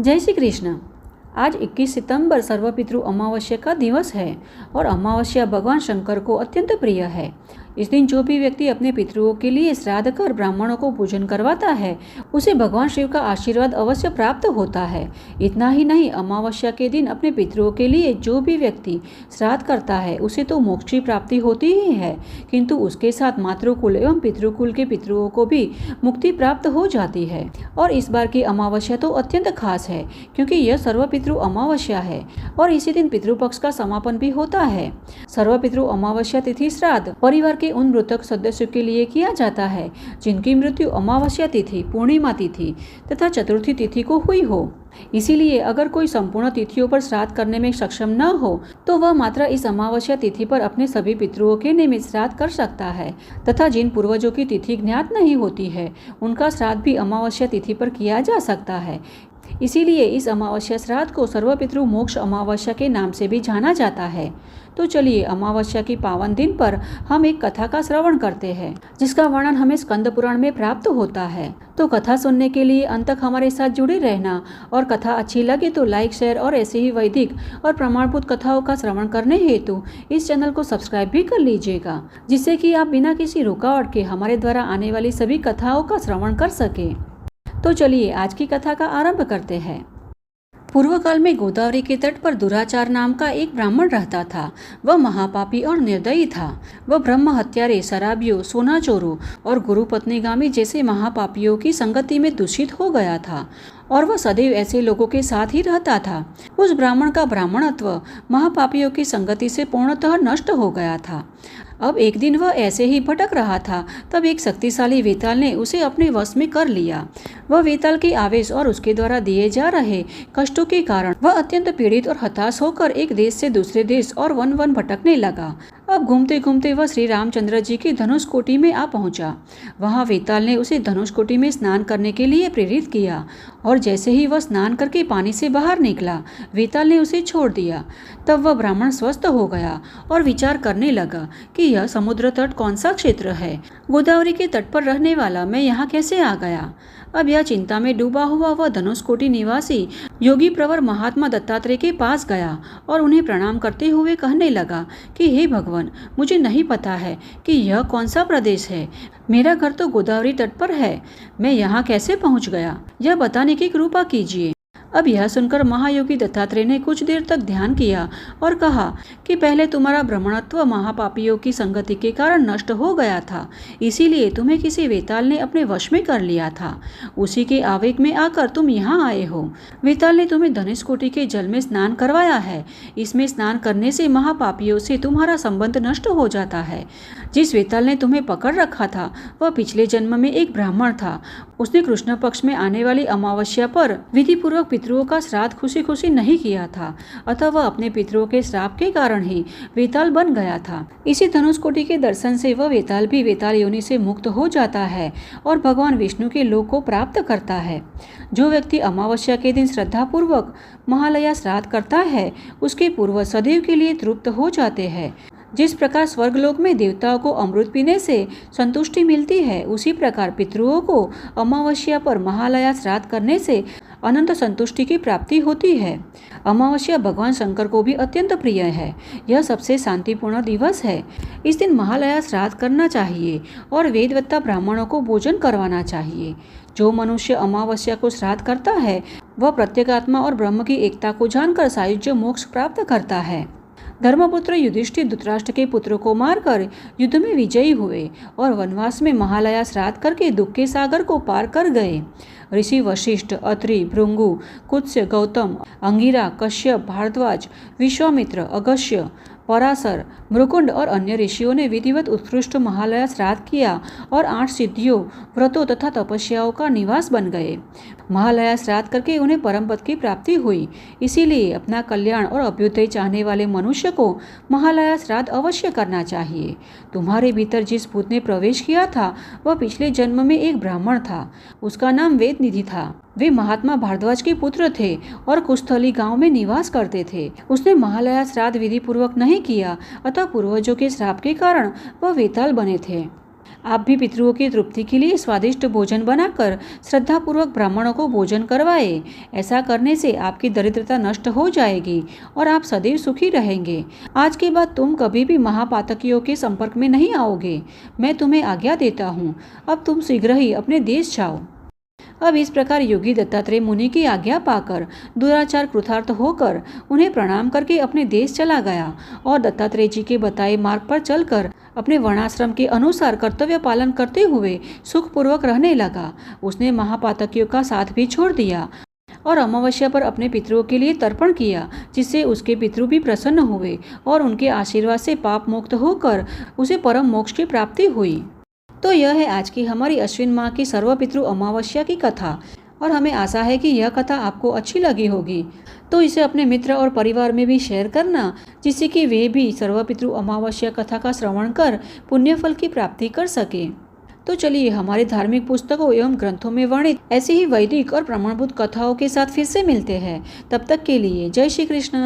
जय श्री कृष्ण। आज 21 सितंबर सर्वपितृ अमावस्या का दिवस है और अमावस्या भगवान शंकर को अत्यंत प्रिय है। इस दिन जो भी व्यक्ति अपने पितृओं के लिए श्राद्ध कर ब्राह्मणों को पूजन करवाता है उसे भगवान शिव का आशीर्वाद अवश्य प्राप्त होता है। इतना ही नहीं, अमावस्या के दिन अपने पितृओं के लिए जो भी व्यक्ति श्राद्ध करता है उसे तो मोक्ष की प्राप्ति होती ही है, किंतु उसके साथ मातृकुल एवं पितृकुल के पितृओं को भी मुक्ति प्राप्त हो जाती है। और इस बार की अमावस्या तो अत्यंत खास है क्योंकि यह सर्वपितृ अमावस्या है और इसी दिन पितृपक्ष का समापन भी होता है। सर्वपितृ अमावस्या तिथि श्राद्ध परिवार के उन मृतक सदस्यों के लिए किया जाता है जिनकी मृत्यु अमावस्या तिथि, पूर्णिमा तिथि तथा चतुर्थी तिथि को हुई हो। इसीलिए अगर कोई संपूर्ण तिथियों पर श्राद्ध करने में सक्षम न हो तो वह मात्र इस अमावस्या तिथि पर अपने सभी पितृओं के निमित्त श्राद्ध कर सकता है तथा जिन पूर्वजों की तिथि ज्ञात नहीं होती है उनका श्राद्ध भी अमावस्या तिथि पर किया जा सकता है। इसीलिए इस अमावस्या श्राद्ध को सर्वपितृ मोक्ष अमावस्या के नाम से भी जाना जाता है। तो चलिए अमावस्या की पावन दिन पर हम एक कथा का श्रवण करते हैं जिसका वर्णन हमें स्कंद पुराण में प्राप्त होता है। तो कथा सुनने के लिए अंत तक हमारे साथ जुड़े रहना और कथा अच्छी लगे तो लाइक, शेयर और ऐसे ही वैदिक और प्रमाणभूत कथाओं का श्रवण करने हेतु इस चैनल को सब्सक्राइब भी कर लीजिएगा, जिससे कि आप बिना किसी रुकावट के हमारे द्वारा आने वाली सभी कथाओं का श्रवण कर सके। तो चलिए आज की कथा का आरंभ करते हैं। पूर्व काल में गोदावरी के तट पर दुराचार नाम का एक ब्राह्मण रहता था। वह महापापी और निर्दयी था। वह ब्रह्म हत्यारे, शराबियों, सोना चोरों और गुरु पत्नीगामी जैसे महापापियों की संगति में दूषित हो गया था और वह सदैव ऐसे लोगों के साथ ही रहता था। उस ब्राह्मण का ब्राह्मणत्व महापापियों की संगति से पूर्णतः नष्ट हो गया था। अब एक दिन वह ऐसे ही भटक रहा था, तब एक शक्तिशाली वेताल ने उसे अपने वश में कर लिया। वह वेताल के आवेश और उसके द्वारा दिए जा रहे कष्टों के कारण वह अत्यंत पीड़ित और हताश होकर एक देश से दूसरे देश और वन वन भटकने लगा। अब घूमते घूमते वह श्री रामचंद्र जी की धनुष कोटि में आ पहुंचा। वहां वेताल ने उसे धनुष कोटि में स्नान करने के लिए प्रेरित किया और जैसे ही वह स्नान करके पानी से बाहर निकला, वेताल ने उसे छोड़ दिया। तब वह ब्राह्मण स्वस्थ हो गया और विचार करने लगा कि यह समुद्र तट कौन सा क्षेत्र है। गोदावरी के तट पर रहने वाला मैं यहाँ कैसे आ गया। अब यह चिंता में डूबा हुआ वह धनुषकोटि निवासी योगी प्रवर महात्मा दत्तात्रेय के पास गया और उन्हें प्रणाम करते हुए कहने लगा कि हे भगवान, मुझे नहीं पता है कि यह कौन सा प्रदेश है। मेरा घर तो गोदावरी तट पर है, मैं यहाँ कैसे पहुँच गया, यह बताने की कृपा कीजिए। अब यह सुनकर महायोगी दत्तात्रेय ने कुछ देर तक ध्यान किया और कहा कि पहले तुम्हारा ब्राह्मणत्व महापापियों की संगति के कारण नष्ट हो गया था, इसीलिए तुम्हें किसी वेताल ने अपने वश में कर लिया था। उसी के आवेग में आकर तुम यहाँ आए हो। वेताल ने तुम्हें धनुषकोटि के जल में स्नान करवाया है। इसमें स्नान करने से महापापियों से तुम्हारा संबंध नष्ट हो जाता है। जिस वेताल ने तुम्हें पकड़ रखा था वह पिछले जन्म में एक ब्राह्मण था। उसने कृष्ण पक्ष में आने वाली अमावस्या पर विधि पूर्वक पितरों का श्राद्ध खुशी खुशी नहीं किया था, अतः वह अपने पितरों के श्राप के कारण ही वेताल बन गया था। इसी धनुषकोटि के दर्शन से वह वेताल भी वेताल योनि से मुक्त हो जाता है और भगवान विष्णु के लोक को प्राप्त करता है। जो व्यक्ति अमावस्या के दिन श्रद्धा पूर्वक महालया श्राद्ध करता है उसके पूर्वज सदैव के लिए तृप्त हो जाते हैं। जिस प्रकार स्वर्गलोक में देवताओं को अमृत पीने से संतुष्टि मिलती है, उसी प्रकार पितरों को अमावस्या पर महालया श्राद्ध करने से अनंत संतुष्टि की प्राप्ति होती है। अमावस्या भगवान शंकर को भी अत्यंत प्रिय है। यह सबसे शांतिपूर्ण दिवस है। इस दिन महालया श्राद्ध करना चाहिए और वेदवेत्ता ब्राह्मणों को भोजन करवाना चाहिए। जो मनुष्य अमावस्या को श्राद्ध करता है वह प्रत्येगात्मा और ब्रह्म की एकता को जानकर सायुज्य मोक्ष प्राप्त करता है। धर्मपुत्र युधिष्ठिर धृतराष्ट्र के पुत्र को मारकर युद्ध में विजयी हुए और वनवास में महालया श्राद्ध करके दुख के सागर को पार कर गए। ऋषि वशिष्ठ, अत्रि, भृंगु, कुत्स्य, गौतम, अंगिरा, कश्यप, भारद्वाज, विश्वामित्र, अगस्त्य, पराशर, मृकुंड और अन्य ऋषियों ने विधिवत उत्कृष्ट महालया श्राद्ध किया और 8 सिद्धियों, व्रतों तथा तपस्याओं का निवास बन गए। महालया श्राद्ध करके उन्हें परम पद की प्राप्ति हुई। इसीलिए अपना कल्याण और अभ्युदय चाहने वाले मनुष्य को महालया श्राद्ध अवश्य करना चाहिए। तुम्हारे भीतर जिस भूत ने प्रवेश किया था वह पिछले जन्म में एक ब्राह्मण था। उसका नाम वेदनिधि था। वे महात्मा भारद्वाज के पुत्र थे और कुस्थली गांव में निवास करते थे। उसने महालया श्राद्ध विधि पूर्वक नहीं किया, अतः पूर्वजों के श्राप के कारण वह वेताल बने थे। आप भी पितरों की तृप्ति के लिए स्वादिष्ट भोजन बनाकर श्रद्धापूर्वक ब्राह्मणों को भोजन करवाए। ऐसा करने से आपकी दरिद्रता नष्ट हो जाएगी और आप सदैव सुखी रहेंगे। आज के बाद तुम कभी भी महापातकियों के संपर्क में नहीं आओगे। मैं तुम्हें आज्ञा देता हूँ। अब तुम शीघ्र ही अपने देश जाओ। अब इस प्रकार योगी दत्तात्रेय मुनि की आज्ञा पाकर दुराचार कृतार्थ होकर उन्हें प्रणाम करके अपने देश चला गया और दत्तात्रेय जी के बताए मार्ग पर चलकर अपने वर्णाश्रम के अनुसार कर्तव्य पालन करते हुए सुखपूर्वक रहने लगा। उसने महापातकियों का साथ भी छोड़ दिया और अमावस्या पर अपने पितरों के लिए तर्पण किया, जिससे उसके पितृ भी प्रसन्न हुए और उनके आशीर्वाद से पाप मुक्त होकर उसे परम मोक्ष की प्राप्ति हुई। तो यह है आज की हमारी अश्विन माह की सर्वपितृ अमावस्या की कथा और हमें आशा है कि यह कथा आपको अच्छी लगी होगी। तो इसे अपने मित्र और परिवार में भी शेयर करना, जिससे कि वे भी सर्वपितृ अमावस्या कथा का श्रवण कर पुण्य फल की प्राप्ति कर सके। तो चलिए हमारे धार्मिक पुस्तकों एवं ग्रंथों में वर्णित ऐसी ही वैदिक और प्रमाणभूत कथाओं के साथ फिर से मिलते हैं। तब तक के लिए जय श्री कृष्ण।